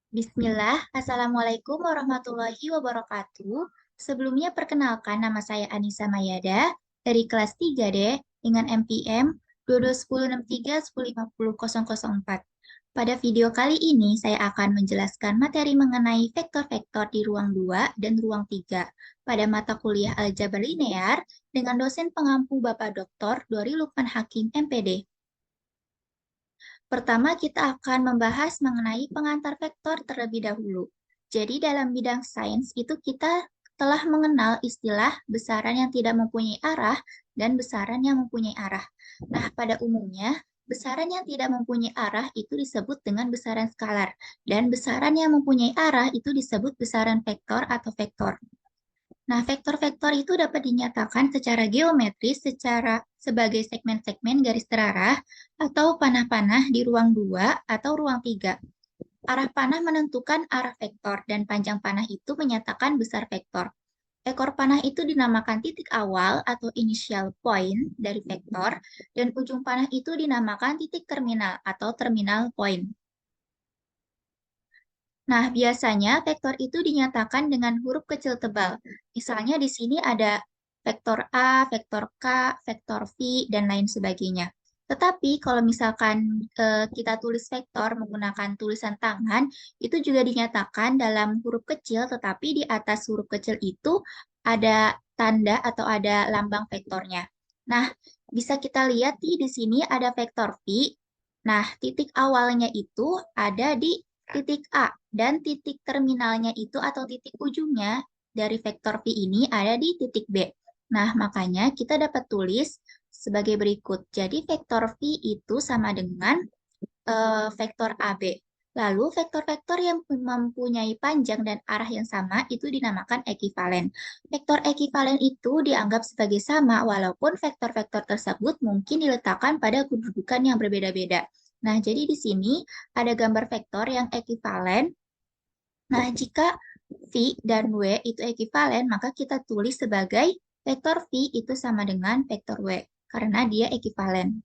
Bismillah, Assalamualaikum warahmatullahi wabarakatuh. Sebelumnya perkenalkan nama saya Anissa Mayada dari kelas 3D dengan MPM 221063105004. Pada video kali ini saya akan menjelaskan materi mengenai vektor-vektor di ruang 2 dan ruang 3 pada mata kuliah Aljabar Linear dengan dosen pengampu Bapak Dr. Dori Lukman Hakim MPD. Pertama, kita akan membahas mengenai pengantar vektor terlebih dahulu. Jadi, dalam bidang sains itu kita telah mengenal istilah besaran yang tidak mempunyai arah dan besaran yang mempunyai arah. Nah, pada umumnya, besaran yang tidak mempunyai arah itu disebut dengan besaran skalar, dan besaran yang mempunyai arah itu disebut besaran vektor atau vektor. Nah, vektor-vektor itu dapat dinyatakan secara geometris sebagai segmen-segmen garis terarah atau panah-panah di ruang 2 atau ruang 3. Arah panah menentukan arah vektor dan panjang panah itu menyatakan besar vektor. Ekor panah itu dinamakan titik awal atau initial point dari vektor dan ujung panah itu dinamakan titik terminal atau terminal point. Nah, biasanya vektor itu dinyatakan dengan huruf kecil tebal. Misalnya di sini ada vektor A, vektor K, vektor V, dan lain sebagainya. Tetapi kalau misalkan kita tulis vektor menggunakan tulisan tangan, itu juga dinyatakan dalam huruf kecil, tetapi di atas huruf kecil itu ada tanda atau ada lambang vektornya. Nah, bisa kita lihat di sini ada vektor V. Nah, titik awalnya itu ada di titik A, dan titik terminalnya itu atau titik ujungnya dari vektor V ini ada di titik B. Nah, makanya kita dapat tulis sebagai berikut. Jadi, vektor V itu sama dengan vektor AB. Lalu, vektor-vektor yang mempunyai panjang dan arah yang sama itu dinamakan ekivalen. Vektor ekivalen itu dianggap sebagai sama walaupun vektor-vektor tersebut mungkin diletakkan pada kedudukan yang berbeda-beda. Nah, jadi di sini ada gambar vektor yang ekivalen. Nah, jika V dan W itu ekivalen, maka kita tulis sebagai vektor V itu sama dengan vektor W, karena dia ekivalen.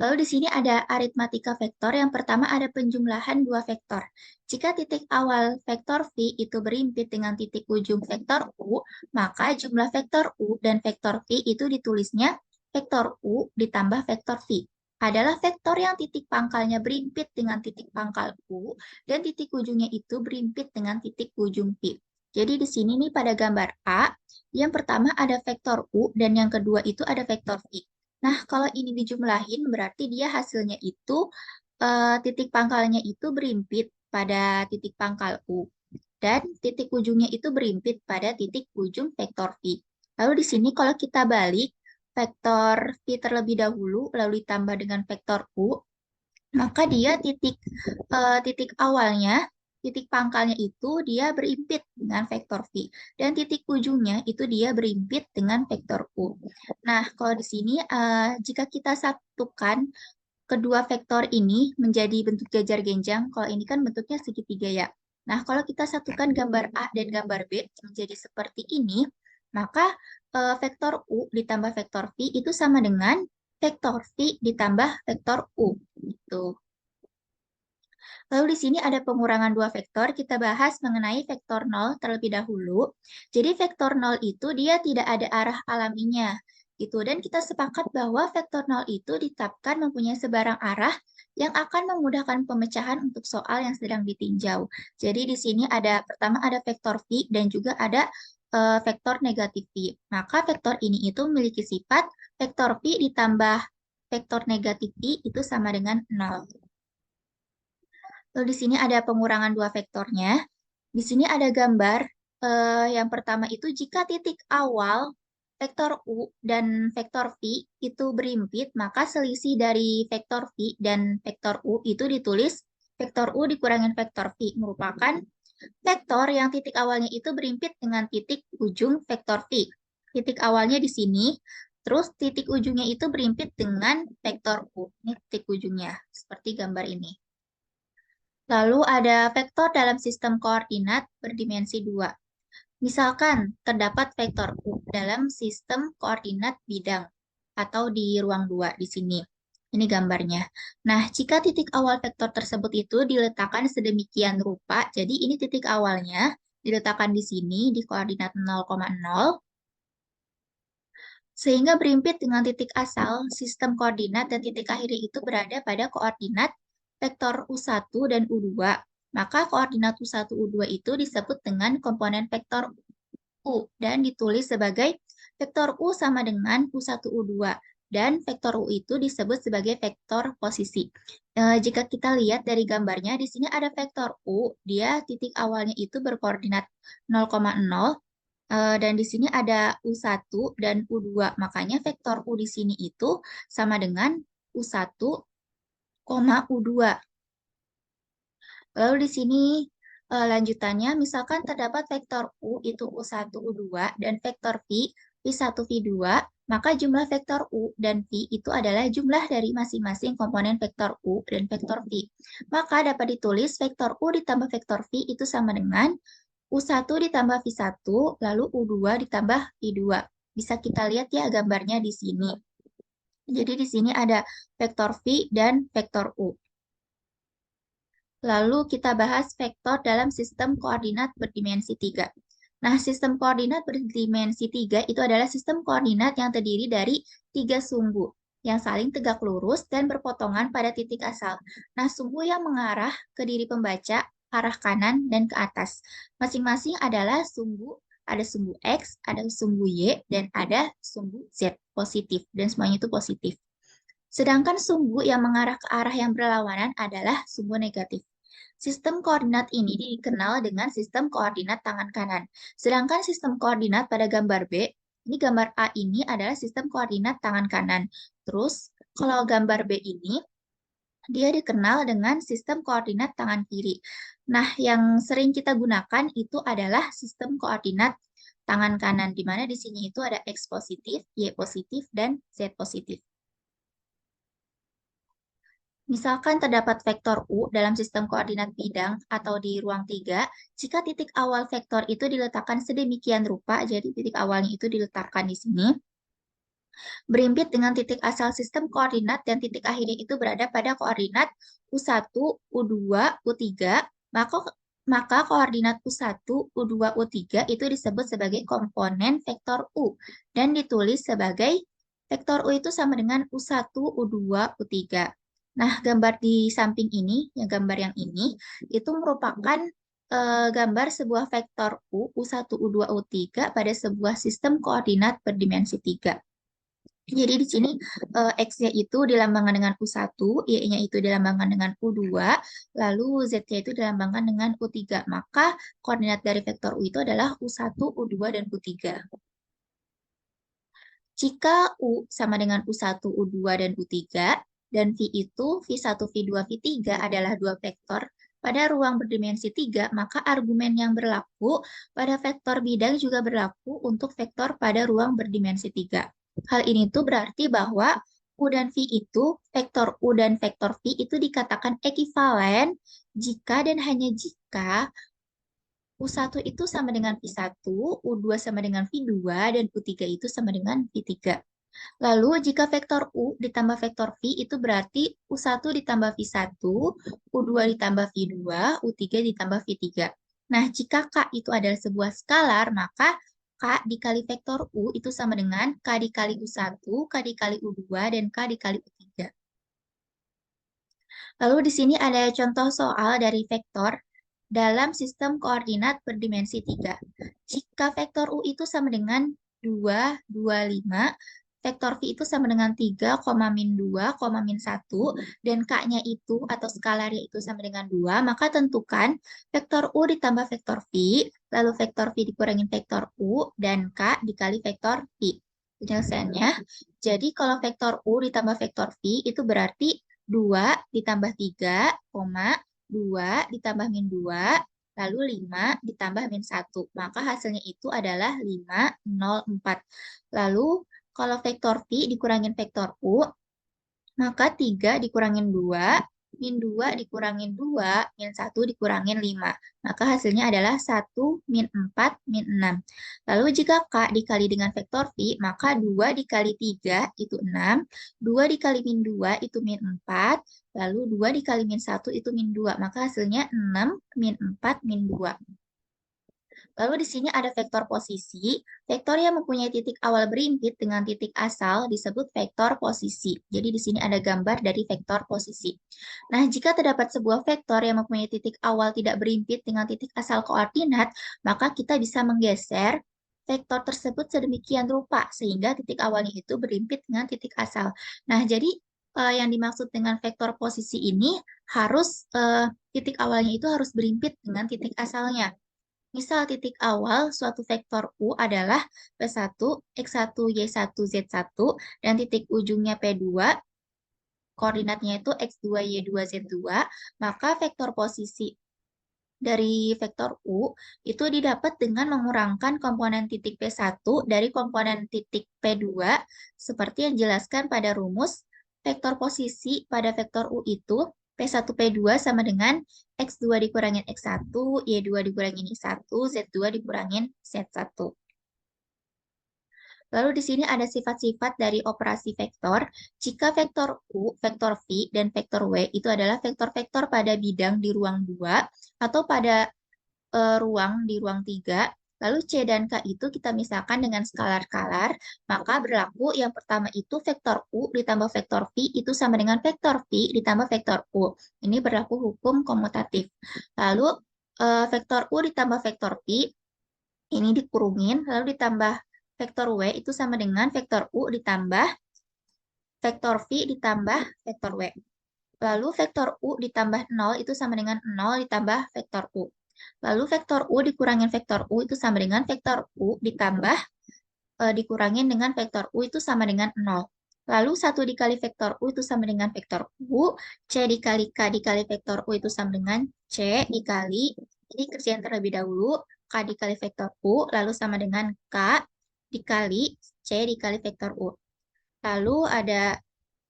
Lalu di sini ada aritmatika vektor. Yang pertama ada penjumlahan dua vektor. Jika titik awal vektor V itu berimpit dengan titik ujung vektor U, maka jumlah vektor U dan vektor V itu ditulisnya vektor U ditambah vektor V. Adalah vektor yang titik pangkalnya berimpit dengan titik pangkal U dan titik ujungnya itu berimpit dengan titik ujung V. Jadi di sini nih pada gambar A, yang pertama ada vektor U dan yang kedua itu ada vektor V. Nah, kalau ini dijumlahin, berarti dia hasilnya itu titik pangkalnya itu berimpit pada titik pangkal U. Dan titik ujungnya itu berimpit pada titik ujung vektor V. Lalu di sini kalau kita balik, vektor V terlebih dahulu, lalu ditambah dengan vektor U, maka dia titik awalnya, titik pangkalnya itu dia berimpit dengan vektor V. Dan titik ujungnya itu dia berimpit dengan vektor U. Nah, kalau di sini jika kita satukan kedua vektor ini menjadi bentuk jajar genjang, kalau ini kan bentuknya segitiga ya. Nah, kalau kita satukan gambar A dan gambar B menjadi seperti ini, maka vektor U ditambah vektor V itu sama dengan vektor V ditambah vektor U. Gitu. Lalu di sini ada pengurangan dua vektor, kita bahas mengenai vektor 0 terlebih dahulu. Jadi vektor 0 itu dia tidak ada arah alaminya. Gitu. Dan kita sepakat bahwa vektor 0 itu ditetapkan mempunyai sebarang arah yang akan memudahkan pemecahan untuk soal yang sedang ditinjau. Jadi di sini ada pertama ada vektor V dan juga ada vektor negatif V. Maka vektor ini itu memiliki sifat vektor V ditambah vektor negatif V itu sama dengan 0. Lalu di sini ada pengurangan dua vektornya. Di sini ada gambar. Yang pertama itu jika titik awal vektor U dan vektor V itu berimpit, maka selisih dari vektor V dan vektor U itu ditulis vektor U dikurangin vektor V merupakan vektor yang titik awalnya itu berimpit dengan titik ujung vektor V. Titik awalnya di sini, terus titik ujungnya itu berimpit dengan vektor U. Ini titik ujungnya, seperti gambar ini. Lalu ada vektor dalam sistem koordinat berdimensi 2. Misalkan terdapat vektor U dalam sistem koordinat bidang atau di ruang 2 di sini. Ini gambarnya. Nah, jika titik awal vektor tersebut itu diletakkan sedemikian rupa, jadi ini titik awalnya diletakkan di sini di koordinat 0,0, sehingga berimpit dengan titik asal, sistem koordinat dan titik akhirnya itu berada pada koordinat vektor U1 dan U2. Maka koordinat U1, U2 itu disebut dengan komponen vektor U dan ditulis sebagai vektor U sama dengan U1, U2. Dan vektor U itu disebut sebagai vektor posisi. Jika kita lihat dari gambarnya, di sini ada vektor U, dia titik awalnya itu berkoordinat 0,0, dan di sini ada U1 dan U2. Makanya vektor U di sini itu sama dengan U1, U2. Lalu di sini lanjutannya, misalkan terdapat vektor U itu U1, U2, dan vektor V, V1, V2, maka jumlah vektor U dan V itu adalah jumlah dari masing-masing komponen vektor U dan vektor V. Maka dapat ditulis vektor U ditambah vektor V itu sama dengan U1 ditambah V1, lalu U2 ditambah V2. Bisa kita lihat ya gambarnya di sini. Jadi di sini ada vektor V dan vektor U. Lalu kita bahas vektor dalam sistem koordinat berdimensi 3. Nah, sistem koordinat berdimensi 3 itu adalah sistem koordinat yang terdiri dari 3 sumbu yang saling tegak lurus dan berpotongan pada titik asal. Nah, sumbu yang mengarah ke diri pembaca, arah kanan, dan ke atas. Masing-masing adalah sumbu, ada sumbu X, ada sumbu Y, dan ada sumbu Z positif, dan semuanya itu positif. Sedangkan sumbu yang mengarah ke arah yang berlawanan adalah sumbu negatif. Sistem koordinat ini dikenal dengan sistem koordinat tangan kanan. Sedangkan sistem koordinat pada gambar B, ini gambar A ini adalah sistem koordinat tangan kanan. Terus, kalau gambar B ini, dia dikenal dengan sistem koordinat tangan kiri. Nah, yang sering kita gunakan itu adalah sistem koordinat tangan kanan, di mana di sini itu ada X positif, Y positif, dan Z positif. Misalkan terdapat vektor U dalam sistem koordinat bidang atau di ruang 3, jika titik awal vektor itu diletakkan sedemikian rupa, jadi titik awalnya itu diletakkan di sini, berimpit dengan titik asal sistem koordinat dan titik akhirnya itu berada pada koordinat U1, U2, U3, maka koordinat U1, U2, U3 itu disebut sebagai komponen vektor U dan ditulis sebagai vektor U itu sama dengan U1, U2, U3. Nah, gambar di samping ini, gambar yang ini, itu merupakan gambar sebuah vektor U, U1, U2, U3 pada sebuah sistem koordinat berdimensi 3. Jadi di sini X-nya itu dilambangkan dengan U1, Y-nya itu dilambangkan dengan U2, lalu Z-nya itu dilambangkan dengan U3. Maka koordinat dari vektor U itu adalah U1, U2, dan U3. Jika U sama dengan U1, U2, dan U3, dan V itu V1, V2, V3 adalah dua vektor pada ruang berdimensi 3, maka argumen yang berlaku pada vektor bidang juga berlaku untuk vektor pada ruang berdimensi 3. Hal ini tuh berarti bahwa U dan V itu, vektor U dan vektor V itu dikatakan ekivalen jika dan hanya jika U1 itu sama dengan V1, U2 sama dengan V2, dan U3 itu sama dengan V3. Lalu, jika vektor U ditambah vektor V itu berarti U1 ditambah V1, U2 ditambah V2, U3 ditambah V3. Nah, jika K itu adalah sebuah skalar, maka K dikali vektor U itu sama dengan K dikali U1, K dikali U2, dan K dikali U3. Lalu di sini ada contoh soal dari vektor dalam sistem koordinat berdimensi 3. Jika vektor U itu sama dengan 2, 2, 5, vektor V itu sama dengan 3, min 2, min 1, dan K-nya itu atau skalarnya itu sama dengan 2, maka tentukan vektor U ditambah vektor V, lalu vektor V dikurangin vektor U, dan K dikali vektor V. Penyelesaiannya, jadi kalau vektor U ditambah vektor V itu berarti 2 ditambah 3, 2 ditambah min 2, lalu 5 ditambah min 1. Maka hasilnya itu adalah 5, 0, 4. Lalu kalau vektor V dikurangin vektor U, maka 3 dikurangin 2, min 2 dikurangin 2, min 1 dikurangin 5. Maka hasilnya adalah 1, min 4, min 6. Lalu jika K dikali dengan vektor V, maka 2 dikali 3 itu 6, 2 dikali min 2 itu min 4, lalu 2 dikali min 1 itu min 2. Maka hasilnya 6, min 4, min 2. Lalu di sini ada vektor posisi. Vektor yang mempunyai titik awal berimpit dengan titik asal disebut vektor posisi. Jadi di sini ada gambar dari vektor posisi. Nah, jika terdapat sebuah vektor yang mempunyai titik awal tidak berimpit dengan titik asal koordinat, maka kita bisa menggeser vektor tersebut sedemikian rupa sehingga titik awalnya itu berimpit dengan titik asal. Nah, jadi yang dimaksud dengan vektor posisi ini harus titik awalnya itu harus berimpit dengan titik asalnya. Misal titik awal suatu vektor U adalah P1, X1, Y1, Z1, dan titik ujungnya P2, koordinatnya itu X2, Y2, Z2, maka vektor posisi dari vektor U itu didapat dengan mengurangkan komponen titik P1 dari komponen titik P2, seperti yang dijelaskan pada rumus vektor posisi pada vektor U itu P1 P2 sama dengan X2 dikurangin X1, Y2 dikurangin Y1, Z2 dikurangin Z1. Lalu di sini ada sifat-sifat dari operasi vektor. Jika vektor U, vektor V, dan vektor W itu adalah vektor-vektor pada bidang di ruang 2 atau pada ruang di ruang 3, lalu C dan K itu kita misalkan dengan skalar-skalar, maka berlaku yang pertama itu vektor U ditambah vektor V itu sama dengan vektor V ditambah vektor U. Ini berlaku hukum komutatif. Lalu vektor U ditambah vektor V, ini dikurungin, lalu ditambah vektor W itu sama dengan vektor U ditambah vektor V ditambah vektor W. Lalu vektor U ditambah 0 itu sama dengan 0 ditambah vektor U. Lalu vektor U dikurangin vektor U itu sama dengan vektor U ditambah dikurangin dengan vektor U itu sama dengan 0. Lalu 1 dikali vektor U itu sama dengan vektor U, C dikali K dikali vektor U itu sama dengan C dikali, ini kerjain terlebih dahulu, K dikali vektor U, lalu sama dengan K dikali C dikali vektor U. Lalu ada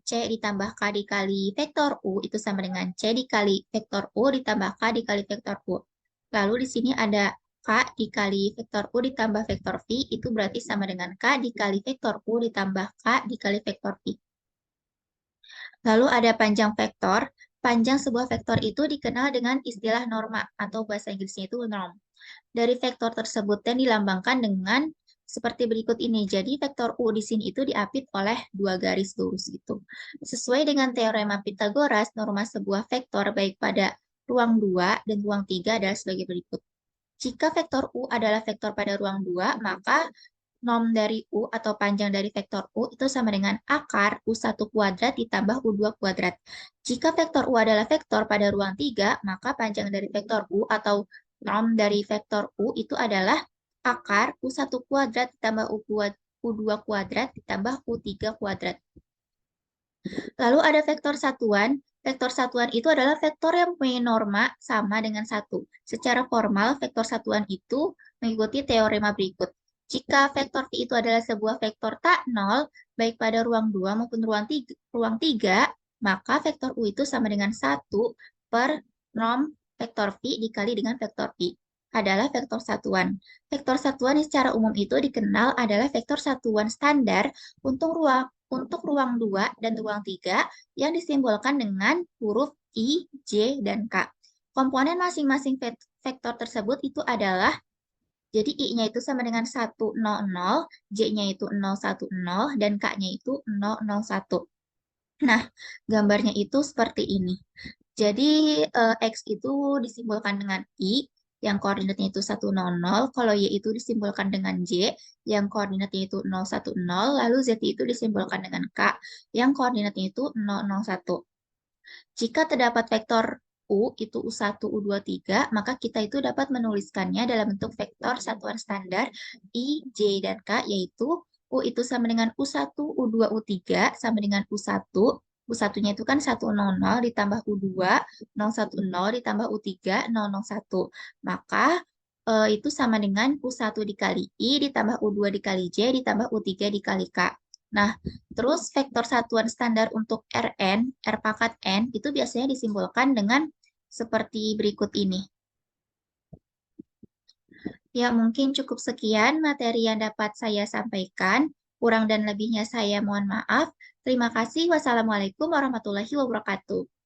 C ditambah K dikali vektor U itu sama dengan C dikali vektor U ditambah K dikali vektor U. Lalu di sini ada K dikali vektor U ditambah vektor V, itu berarti sama dengan K dikali vektor U ditambah K dikali vektor V. Lalu ada panjang vektor. Panjang sebuah vektor itu dikenal dengan istilah norma atau bahasa Inggrisnya itu norm. Dari vektor tersebut dan dilambangkan dengan seperti berikut ini. Jadi vektor U di sini itu diapit oleh dua garis lurus gitu. Sesuai dengan teorema Pythagoras, norma sebuah vektor baik pada ruang 2 dan ruang 3 adalah sebagai berikut. Jika vektor U adalah vektor pada ruang 2, maka norm dari U atau panjang dari vektor U itu sama dengan akar U1 kuadrat ditambah U2 kuadrat. Jika vektor U adalah vektor pada ruang 3, maka panjang dari vektor U atau norm dari vektor U itu adalah akar U1 kuadrat ditambah U2 kuadrat ditambah U3 kuadrat. Lalu ada vektor satuan. Vektor satuan itu adalah vektor yang mempunyai norma sama dengan 1. Secara formal, vektor satuan itu mengikuti teorema berikut. Jika vektor V itu adalah sebuah vektor tak nol, baik pada ruang 2 maupun ruang 3, maka vektor U itu sama dengan 1 per norm vektor V dikali dengan vektor V adalah vektor satuan. Vektor satuan secara umum itu dikenal adalah vektor satuan standar untuk ruang 2 dan ruang 3 yang disimbolkan dengan huruf I, J, dan K. Komponen masing-masing vektor tersebut itu adalah, jadi I-nya itu sama dengan 100, J-nya itu 010, dan K-nya itu 001. Nah, gambarnya itu seperti ini. Jadi, X itu disimbolkan dengan I, yang koordinatnya itu 100, kalau Y itu disimbolkan dengan J, yang koordinatnya itu 010, lalu Z itu disimbolkan dengan K, yang koordinatnya itu 001. Jika terdapat vektor U, itu U1, U2, 3, maka kita itu dapat menuliskannya dalam bentuk vektor satuan standar I, J, dan K, yaitu U itu sama dengan U1, U2, U3, sama dengan U1, U1-nya itu kan 100 ditambah U2, 010 ditambah U3, 001. Maka itu sama dengan U1 dikali I ditambah U2 dikali J ditambah U3 dikali K. Nah, terus vektor satuan standar untuk Rn, R pangkat N, itu biasanya disimbolkan dengan seperti berikut ini. Ya, mungkin cukup sekian materi yang dapat saya sampaikan. Kurang dan lebihnya saya mohon maaf. Terima kasih. Wassalamualaikum warahmatullahi wabarakatuh.